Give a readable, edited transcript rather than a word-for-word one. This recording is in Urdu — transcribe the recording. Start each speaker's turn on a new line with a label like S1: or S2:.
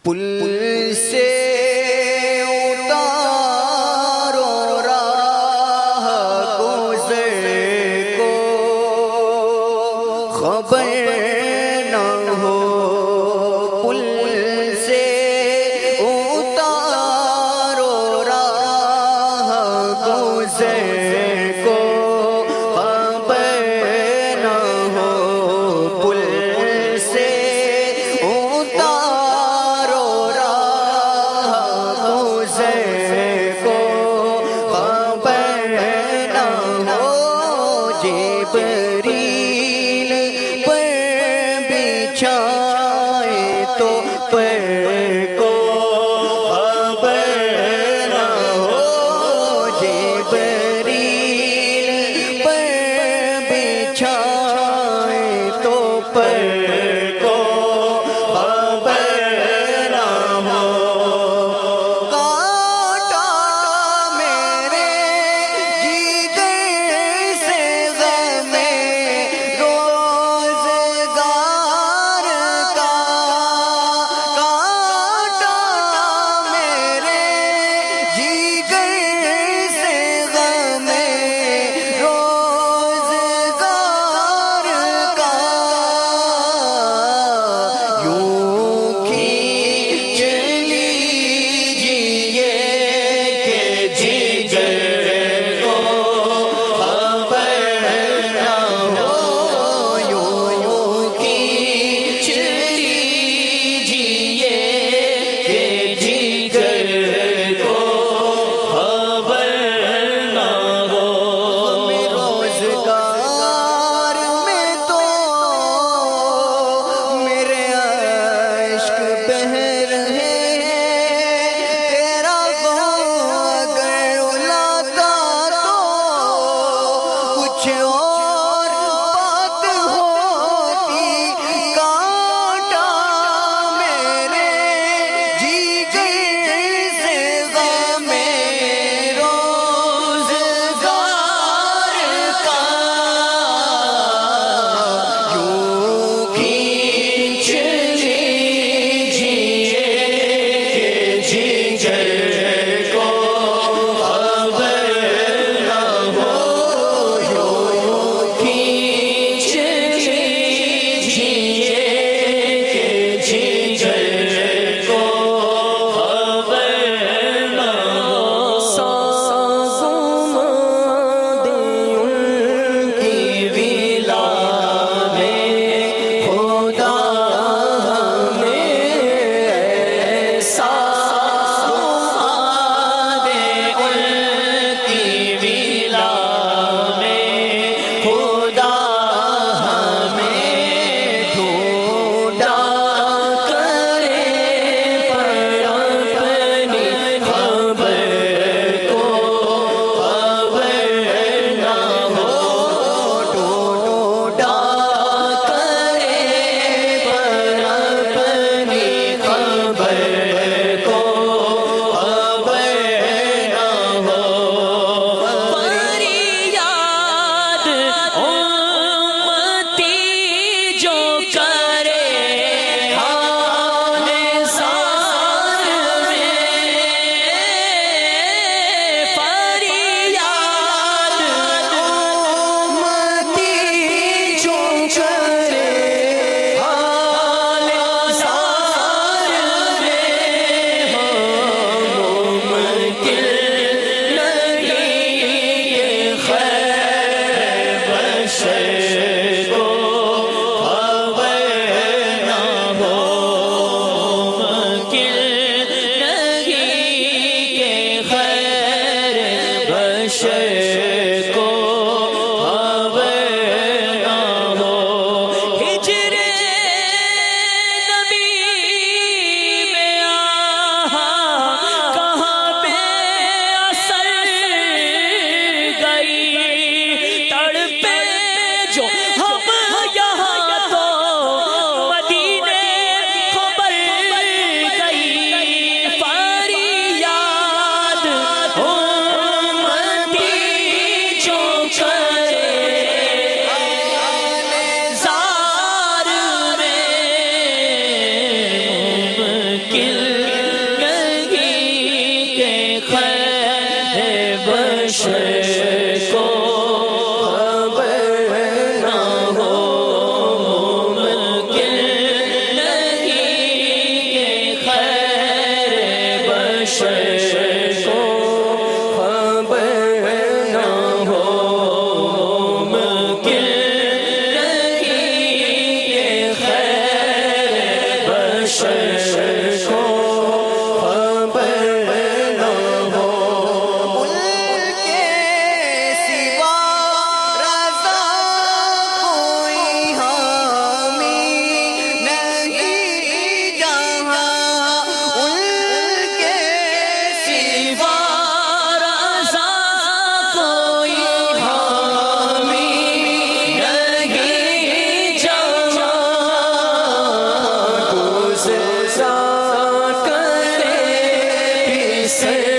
S1: پل سے اتارو راہ گزر کو، خبر نہ ہو پل سے اتارو راہ گزر کو، خبر نہ ہو پل سے اتارو راہ گزر کو، خبر نہ ہو جبریل پر بچھائے تو پر کو، خبر نہ ہو جبریل پر بچھائے تو پر کو، خبر نہ ہو کانٹا میرے جگر سے غم روزگار کا، کانٹا
S2: بشر کو خبر نہ ہو ممکن نہیں کہ خیر بشر کو خبر نہ ہو ممکن نہیں کہ خیر بشر کو say